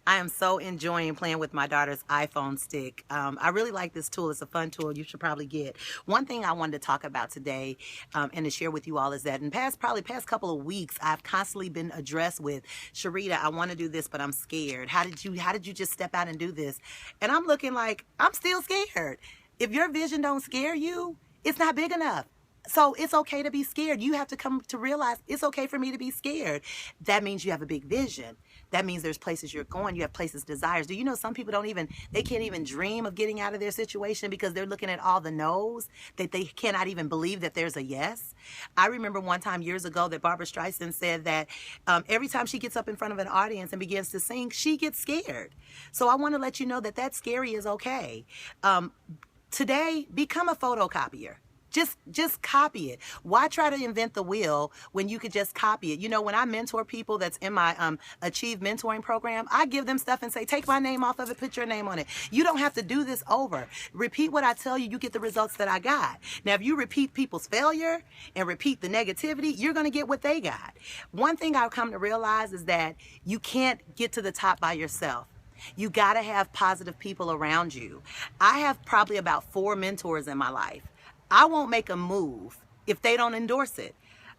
I am so enjoying playing with my daughter's iPhone stick. I really like this tool. It's a fun tool you should probably get. One thing I wanted to talk about today and to share with you all is that in past couple of weeks, I've constantly been addressed with, Sgerita, I want to do this, but I'm scared. How did you just step out and do this? And I'm looking like, I'm still scared. If your vision don't scare you, it's not big enough. So it's okay to be scared. You have to come to realize it's okay for me to be scared. That means you have a big vision. That means there's places you're going. You have places, desires. Do you know some people they can't even dream of getting out of their situation because they're looking at all the no's, that they cannot even believe that there's a yes. I remember one time years ago that Barbara Streisand said that every time she gets up in front of an audience and begins to sing, she gets scared. So I want to let you know that that scary is okay. Today, become a photocopier. Just copy it. Why try to invent the wheel when you could just copy it? You know, when I mentor people that's in my Achieve mentoring program, I give them stuff and say, take my name off of it, put your name on it. You don't have to do this over. Repeat what I tell you, you get the results that I got. Now, if you repeat people's failure and repeat the negativity, you're going to get what they got. One thing I've come to realize is that you can't get to the top by yourself. You got to have positive people around you. I have probably about 4 mentors in my life. I won't make a move if they don't endorse it.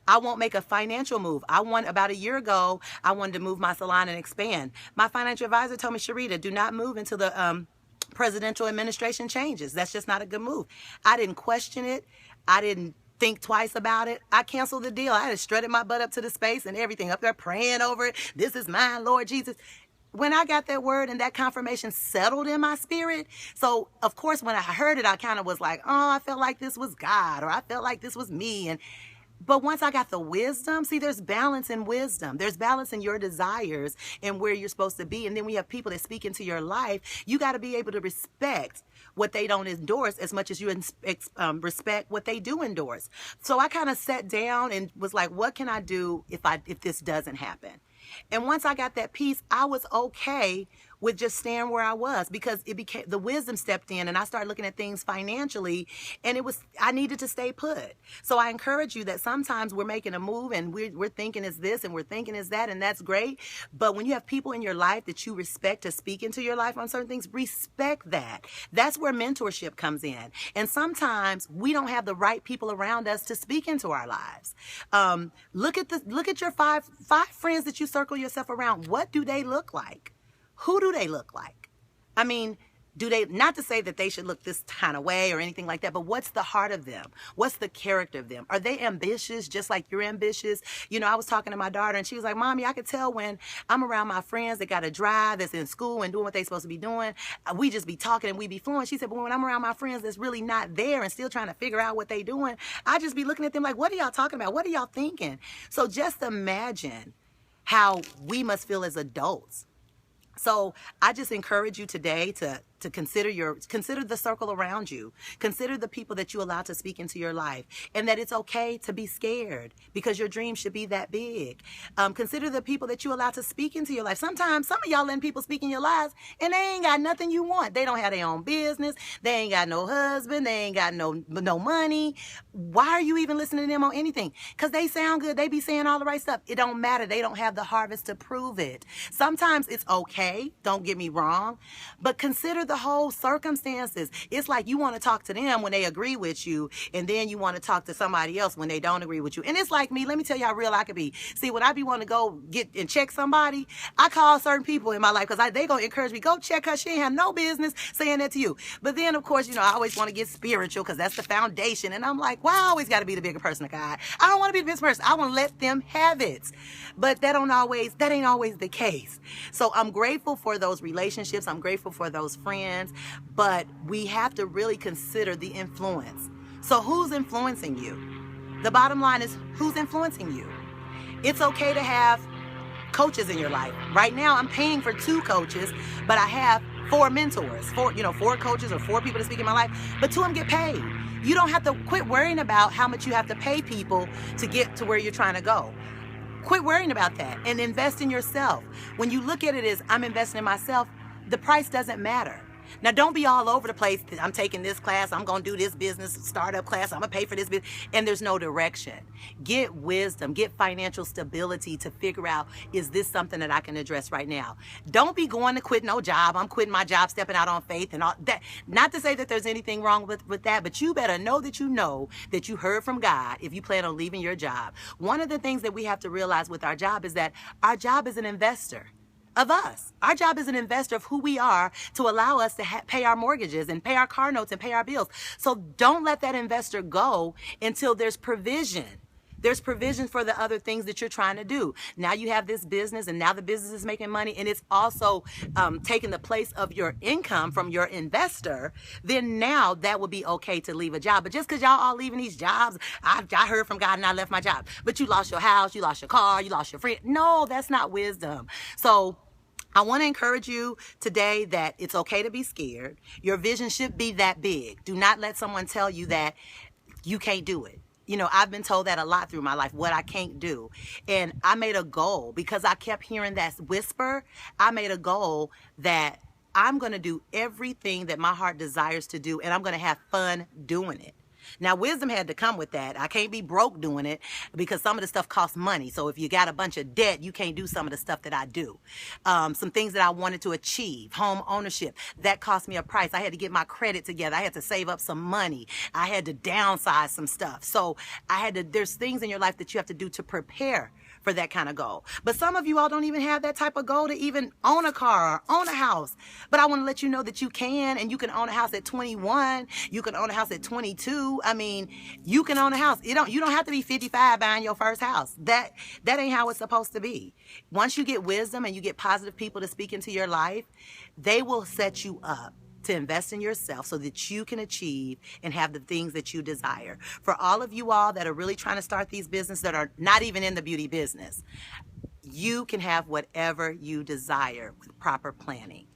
I won't make a financial move. About a year ago, I wanted to move my salon and expand. My financial advisor told me, Sgerita, do not move until the presidential administration changes. That's just not a good move. I didn't question it. I didn't think twice about it. I canceled the deal. I had strutted my butt up to the space and everything, up there praying over it. This is mine, Lord Jesus. When I got that word and that confirmation settled in my spirit, so of course when I heard it, I kind of was like, oh, I felt like this was God, or I felt like this was me. But once I got the wisdom, see, there's balance in wisdom. There's balance in your desires and where you're supposed to be. And then we have people that speak into your life. You got to be able to respect what they don't endorse as much as you respect what they do endorse. So I kind of sat down and was like, what can I do if this doesn't happen? And once I got that peace, I was okay with just staying where I was, because the wisdom stepped in and I started looking at things financially, and I needed to stay put. So I encourage you that sometimes we're making a move and we're thinking is this and we're thinking is that, and that's great. But when you have people in your life that you respect to speak into your life on certain things, respect that. That's where mentorship comes in. And sometimes we don't have the right people around us to speak into our lives. Look at your five friends that you circle yourself around. What do they look like? Who do they look like? I mean, not to say that they should look this kind of way or anything like that, but what's the heart of them? What's the character of them? Are they ambitious just like you're ambitious? You know, I was talking to my daughter and she was like, Mommy, I could tell when I'm around my friends that got a drive, that's in school and doing what they're supposed to be doing. We just be talking and we be flowing. She said, but when I'm around my friends that's really not there and still trying to figure out what they doing, I just be looking at them like, what are y'all talking about? What are y'all thinking? So just imagine how we must feel as adults. So I just encourage you today to consider the circle around you. Consider the people that you allow to speak into your life, and that it's okay to be scared because your dream should be that big. Consider the people that you allow to speak into your life. Sometimes some of y'all letting people speak in your lives and they ain't got nothing you want. They don't have their own business. They ain't got no husband. They ain't got no money. Why are you even listening to them on anything? Because they sound good. They be saying all the right stuff. It don't matter. They don't have the harvest to prove it. Sometimes it's okay. Don't get me wrong. But consider the whole circumstances. It's like you want to talk to them when they agree with you, and then you want to talk to somebody else when they don't agree with you. And it's like me. Let me tell you how real I could be. See, when I be wanting to go get and check somebody, I call certain people in my life because they going to encourage me, go check her. She ain't have no business saying that to you. But then, of course, you know, I always want to get spiritual because that's the foundation. And I'm like, well, I always got to be the bigger person of God. I don't want to be the best person. I want to let them have it. But that ain't always the case. So I'm grateful for those relationships. I'm grateful for those friends. But we have to really consider the influence. So who's influencing you? The bottom line is, who's influencing you? It's okay to have coaches in your life. Right now, I'm paying for 2 coaches, but I have 4 mentors, 4 coaches or 4 people to speak in my life, but 2 of them get paid. You don't have to quit worrying about how much you have to pay people to get to where you're trying to go. Quit worrying about that and invest in yourself. When you look at it as I'm investing in myself, the price doesn't matter. Now, don't be all over the place. I'm taking this class. I'm going to do this business startup class. I'm going to pay for this business. And there's no direction. Get wisdom. Get financial stability to figure out, is this something that I can address right now? Don't be going to quit no job. I'm quitting my job, stepping out on faith and all that. Not to say that there's anything wrong with that, but you better know that you heard from God if you plan on leaving your job. One of the things that we have to realize with our job is that our job is an investor of us. Our job is an investor of who we are to allow us to pay our mortgages and pay our car notes and pay our bills. So don't let that investor go until there's provision. There's provision for the other things that you're trying to do. Now you have this business, and now the business is making money, and it's also taking the place of your income from your investor. Then now that would be okay to leave a job. But just because y'all all leaving these jobs, I heard from God and I left my job. But you lost your house, you lost your car, you lost your friend. No, that's not wisdom. So I want to encourage you today that it's okay to be scared. Your vision should be that big. Do not let someone tell you that you can't do it. You know, I've been told that a lot through my life, what I can't do. And I made a goal because I kept hearing that whisper. I made a goal that I'm going to do everything that my heart desires to do, and I'm going to have fun doing it. Now, wisdom had to come with that. I can't be broke doing it because some of the stuff costs money. So if you got a bunch of debt, you can't do some of the stuff that I do. Some things that I wanted to achieve, home ownership, that cost me a price. I had to get my credit together. I had to save up some money. I had to downsize some stuff. So there's things in your life that you have to do to prepare for that kind of goal. But some of you all don't even have that type of goal to even own a car or own a house. But I want to let you know that you can, and you can own a house at 21. You can own a house at 22. I mean, you can own a house. You don't have to be 55 buying your first house. That ain't how it's supposed to be. Once you get wisdom and you get positive people to speak into your life, they will set you up to invest in yourself so that you can achieve and have the things that you desire. For all of you all that are really trying to start these businesses that are not even in the beauty business, you can have whatever you desire with proper planning.